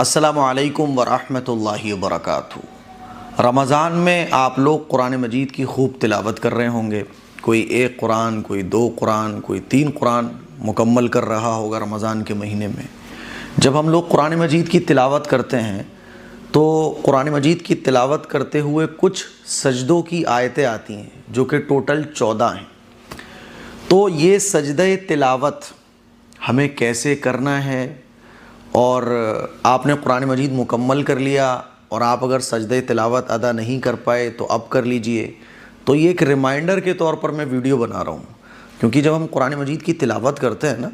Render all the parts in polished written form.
السلام علیکم ورحمۃ اللہ وبرکاتہ۔ رمضان میں آپ لوگ قرآن مجید کی خوب تلاوت کر رہے ہوں گے۔ کوئی ایک قرآن، کوئی دو قرآن، کوئی تین قرآن مکمل کر رہا ہوگا رمضان کے مہینے میں۔ جب ہم لوگ قرآن مجید کی تلاوت کرتے ہیں تو قرآن مجید کی تلاوت کرتے ہوئے کچھ سجدوں کی آیتیں آتی ہیں جو کہ ٹوٹل 14 ہیں۔ تو یہ سجدہ تلاوت ہمیں کیسے کرنا ہے، اور آپ نے قرآن مجید مکمل کر لیا اور آپ اگر سجدہ تلاوت ادا نہیں کر پائے تو اب کر لیجئے۔ تو یہ ایک ریمائنڈر کے طور پر میں ویڈیو بنا رہا ہوں، کیونکہ جب ہم قرآن مجید کی تلاوت کرتے ہیں نا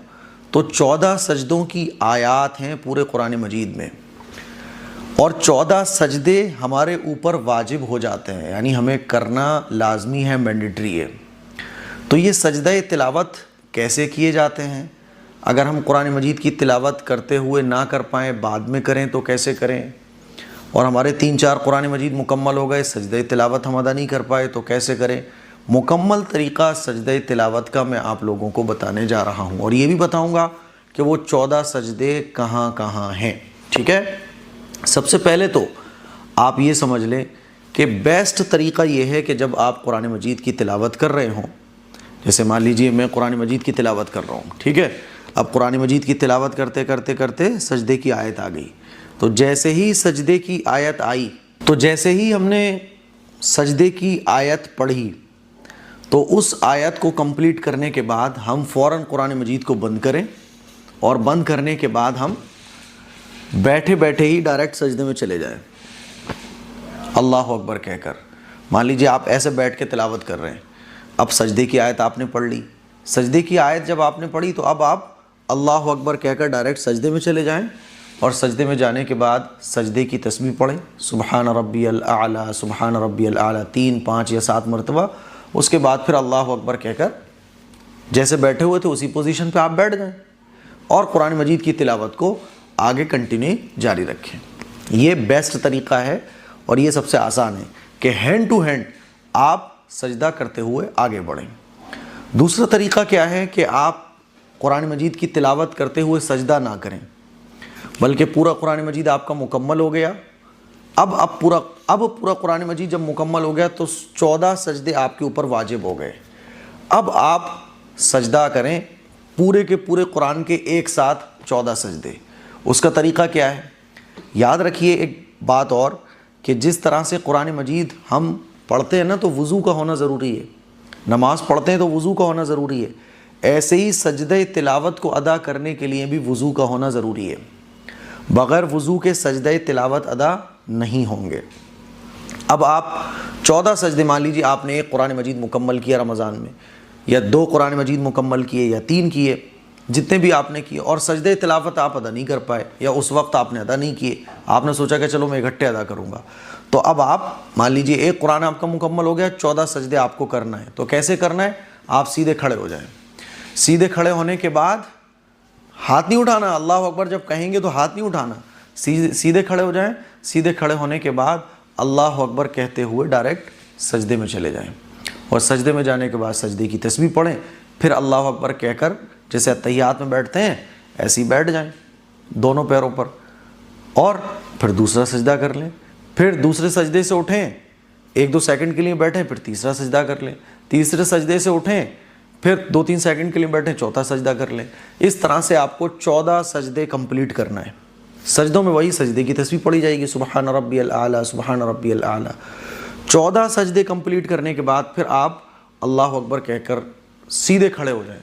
تو 14 سجدوں کی آیات ہیں پورے قرآن مجید میں، اور 14 سجدے ہمارے اوپر واجب ہو جاتے ہیں، یعنی ہمیں کرنا لازمی ہے، مینڈیٹری ہے۔ تو یہ سجدہ تلاوت کیسے کیے جاتے ہیں؟ اگر ہم قرآن مجید کی تلاوت کرتے ہوئے نہ کر پائیں، بعد میں کریں تو کیسے کریں؟ اور ہمارے 3-4 قرآن مجید مکمل ہو گئے، سجدہ تلاوت ہم ادا نہیں کر پائے تو کیسے کریں؟ مکمل طریقہ سجدہ تلاوت کا میں آپ لوگوں کو بتانے جا رہا ہوں، اور یہ بھی بتاؤں گا کہ وہ 14 سجدے کہاں کہاں ہیں، ٹھیک ہے؟ سب سے پہلے تو آپ یہ سمجھ لیں کہ بیسٹ طریقہ یہ ہے کہ جب آپ قرآن مجید کی تلاوت کر رہے ہوں، جیسے مان لیجئے میں قرآن مجید کی تلاوت کر رہا ہوں، ٹھیک ہے؟ اب قرآن مجید کی تلاوت کرتے کرتے کرتے سجدے کی آیت آ گئی، تو جیسے ہی سجدے کی آیت آئی، تو جیسے ہی ہم نے سجدے کی آیت پڑھی تو اس آیت کو کمپلیٹ کرنے کے بعد ہم فوراً قرآن مجید کو بند کریں، اور بند کرنے کے بعد ہم بیٹھے بیٹھے ہی ڈائریکٹ سجدے میں چلے جائیں اللہ اکبر کہہ کر۔ مان لیجیے آپ ایسے بیٹھ کے تلاوت کر رہے ہیں، اب سجدے کی آیت آپ نے پڑھ لی، سجدے کی آیت جب آپ نے پڑھی تو اب آپ اللہ اکبر کہہ کر ڈائریکٹ سجدے میں چلے جائیں، اور سجدے میں جانے کے بعد سجدے کی تسبیح پڑھیں، سبحان ربی الاعلیٰ سبحان ربی الاعلیٰ 3، 5 یا 7 مرتبہ۔ اس کے بعد پھر اللہ اکبر کہہ کر جیسے بیٹھے ہوئے تھے اسی پوزیشن پہ آپ بیٹھ جائیں، اور قرآن مجید کی تلاوت کو آگے کنٹینیو جاری رکھیں۔ یہ بیسٹ طریقہ ہے، اور یہ سب سے آسان ہے کہ ہینڈ ٹو ہینڈ آپ سجدہ کرتے ہوئے آگے بڑھیں۔ دوسرا طریقہ کیا ہے کہ آپ قرآن مجید کی تلاوت کرتے ہوئے سجدہ نہ کریں، بلکہ پورا قرآن مجید آپ کا مکمل ہو گیا، اب پورا قرآن مجید جب مکمل ہو گیا تو 14 سجدے آپ کے اوپر واجب ہو گئے۔ اب آپ سجدہ کریں پورے کے پورے قرآن کے ایک ساتھ 14 سجدے۔ اس کا طریقہ کیا ہے؟ یاد رکھیے ایک بات اور، کہ جس طرح سے قرآن مجید ہم پڑھتے ہیں نا تو وضو کا ہونا ضروری ہے، نماز پڑھتے ہیں تو وضو کا ہونا ضروری ہے، ایسے ہی سجدہ تلاوت کو ادا کرنے کے لیے بھی وضو کا ہونا ضروری ہے۔ بغیر وضو کے سجدہ تلاوت ادا نہیں ہوں گے۔ اب آپ 14 سجدے، مان لیجیے آپ نے ایک قرآن مجید مکمل کیا رمضان میں، یا 2 قرآن مجید مکمل کیے، یا 3 کیے، جتنے بھی آپ نے کیے، اور سجدہ تلاوت آپ ادا نہیں کر پائے، یا اس وقت آپ نے ادا نہیں کیے، آپ نے سوچا کہ چلو میں اکٹھے ادا کروں گا، تو اب آپ مان لیجیے ایک قرآن آپ کا مکمل ہو گیا، 14 سجدے آپ کو کرنا ہے۔ تو کیسے کرنا ہے؟ آپ سیدھے کھڑے ہو جائیں، سیدھے کھڑے ہونے کے بعد ہاتھ نہیں اٹھانا، اللہ اکبر جب کہیں گے تو ہاتھ نہیں اٹھانا، سیدھے کھڑے ہو جائیں، سیدھے کھڑے ہونے کے بعد اللہ اکبر کہتے ہوئے ڈائریکٹ سجدے میں چلے جائیں، اور سجدے میں جانے کے بعد سجدے کی تسبیح پڑھیں، پھر اللہ اکبر کہہ کر جیسے اتحیات میں بیٹھتے ہیں ایسے ہی بیٹھ جائیں دونوں پیروں پر، اور پھر دوسرا سجدہ کر لیں، پھر دوسرے سجدے سے اٹھیں، 1-2 سیکنڈ کے لیے بیٹھیں، پھر تیسرا سجدہ کر لیں، تیسرے سجدے سے اٹھیں، پھر 2-3 سیکنڈ کے لیے بیٹھیں، چوتھا سجدہ کر لیں۔ اس طرح سے آپ کو 14 سجدے کمپلیٹ کرنا ہے۔ سجدوں میں وہی سجدے کی تسبیح پڑھی جائے گی، سبحان ربی الاعلیٰ سبحان ربی الاعلیٰ۔ 14 سجدے کمپلیٹ کرنے کے بعد پھر آپ اللہ اکبر کہہ کر سیدھے کھڑے ہو جائیں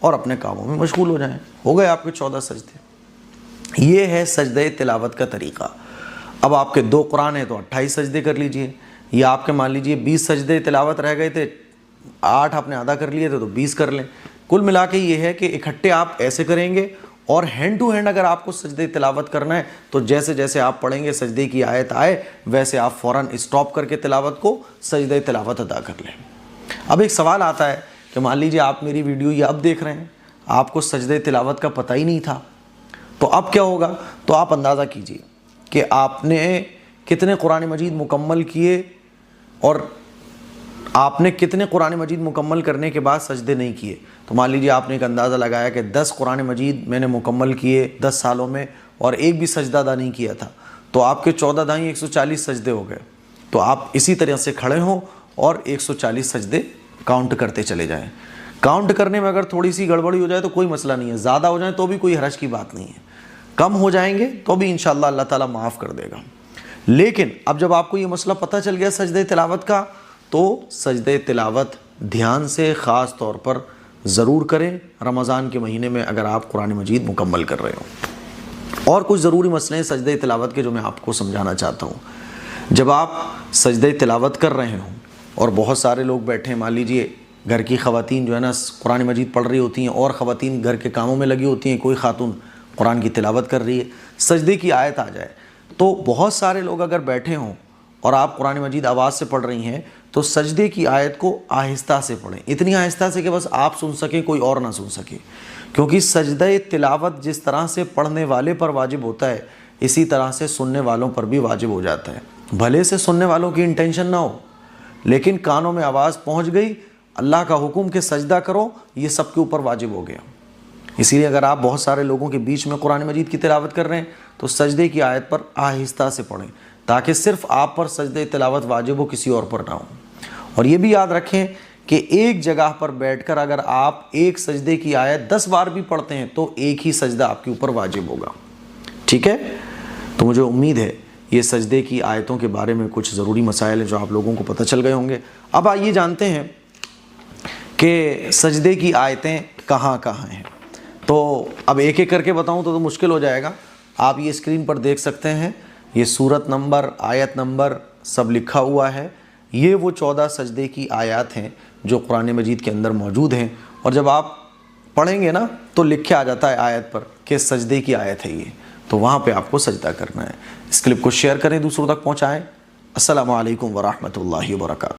اور اپنے کاموں میں مشغول ہو جائیں۔ ہو گئے آپ کے 14 سجدے۔ یہ ہے سجدہ تلاوت کا طریقہ۔ اب آپ کے 2 قرآن ہیں تو 28 سجدے کر لیجئے، یا آپ کے مان لیجئے 20 سجدے تلاوت رہ گئے تھے، 8 آپ نے ادا کر لیے تھے تو 20 کر لیں۔ کل ملا کے یہ ہے کہ اکٹھے آپ ایسے کریں گے، اور ہینڈ ٹو ہینڈ اگر آپ کو سجدے تلاوت کرنا ہے تو جیسے جیسے آپ پڑھیں گے سجدے کی آیت آئے ویسے آپ فوراً اسٹاپ کر کے تلاوت کو سجدہ تلاوت ادا کر لیں۔ اب ایک سوال آتا ہے کہ مان لیجیے آپ میری ویڈیو یہ اب دیکھ رہے ہیں، آپ کو سجدہ تلاوت کا پتہ ہی نہیں تھا، تو اب کیا ہوگا؟ تو آپ اندازہ کیجئے کہ آپ نے کتنے قرآن مجید مکمل کیے، اور آپ نے کتنے قرآن مجید مکمل کرنے کے بعد سجدے نہیں کیے۔ تو مان لیجیے آپ نے ایک اندازہ لگایا کہ 10 قرآن مجید میں نے مکمل کیے 10 سالوں میں، اور ایک بھی سجدہ ادا نہیں کیا تھا تو آپ کے 14 دائیں 140 سجدے ہو گئے. تو آپ اسی طرح سے کھڑے ہوں اور 140 سجدے کاؤنٹ کرتے چلے جائیں. کاؤنٹ کرنے میں اگر تھوڑی سی گڑبڑی ہو جائے تو کوئی مسئلہ نہیں ہے, زیادہ ہو جائیں تو بھی کوئی حرج کی بات نہیں ہے, کم ہو جائیں گے تو بھی انشاءاللہ اللہ تعالیٰ معاف کر دے گا. لیکن اب جب آپ کو یہ مسئلہ پتہ چل گیا سجدہ تلاوت کا, تو سجدہ تلاوت دھیان سے خاص طور پر ضرور کریں رمضان کے مہینے میں اگر آپ قرآن مجید مکمل کر رہے ہوں. اور کچھ ضروری مسئلے ہیں سجدہ تلاوت کے جو میں آپ کو سمجھانا چاہتا ہوں. جب آپ سجدہ تلاوت کر رہے ہوں اور بہت سارے لوگ بیٹھے ہیں, مان لیجئے گھر کی خواتین جو ہے نا قرآن مجید پڑھ رہی ہوتی ہیں اور خواتین گھر کے کاموں میں لگی ہوتی ہیں, کوئی خاتون قرآن کی تلاوت کر رہی ہے, سجدے کی آیت آ جائے تو بہت سارے لوگ اگر بیٹھے ہوں اور آپ قرآن مجید آواز سے پڑھ رہی ہیں تو سجدے کی آیت کو آہستہ سے پڑھیں, اتنی آہستہ سے کہ بس آپ سن سکیں کوئی اور نہ سن سکے. کیونکہ سجدہ تلاوت جس طرح سے پڑھنے والے پر واجب ہوتا ہے اسی طرح سے سننے والوں پر بھی واجب ہو جاتا ہے. بھلے سے سننے والوں کی انٹینشن نہ ہو لیکن کانوں میں آواز پہنچ گئی, اللہ کا حکم کہ سجدہ کرو, یہ سب کے اوپر واجب ہو گیا. اسی لیے اگر آپ بہت سارے لوگوں کے بیچ میں قرآن مجید کی تلاوت کر رہے ہیں تو سجدے کی آیت پر آہستہ سے پڑھیں تاکہ صرف آپ پر سجدہ تلاوت واجب ہو, کسی اور پر نہ ہو. اور یہ بھی یاد رکھیں کہ ایک جگہ پر بیٹھ کر اگر آپ ایک سجدے کی آیت 10 بار بھی پڑھتے ہیں تو ایک ہی سجدہ آپ کے اوپر واجب ہوگا. ٹھیک ہے, تو مجھے امید ہے یہ سجدے کی آیتوں کے بارے میں کچھ ضروری مسائل ہیں جو آپ لوگوں کو پتہ چل گئے ہوں گے. اب آئیے جانتے ہیں کہ سجدے کی آیتیں کہاں کہاں ہیں. تو اب ایک ایک کر کے بتاؤں تو مشکل ہو جائے گا. آپ یہ اسکرین پر دیکھ سکتے ہیں, یہ سورت نمبر, آیت نمبر سب لکھا ہوا ہے. یہ وہ 14 سجدے کی آیات ہیں جو قرآن مجید کے اندر موجود ہیں, اور جب آپ پڑھیں گے نا تو لکھے آ جاتا ہے آیت پر کہ سجدے کی آیت ہے یہ, تو وہاں پہ آپ کو سجدہ کرنا ہے. اس کلپ کو شیئر کریں, دوسروں تک پہنچائیں. السلام علیکم ورحمۃ اللہ وبرکاتہ.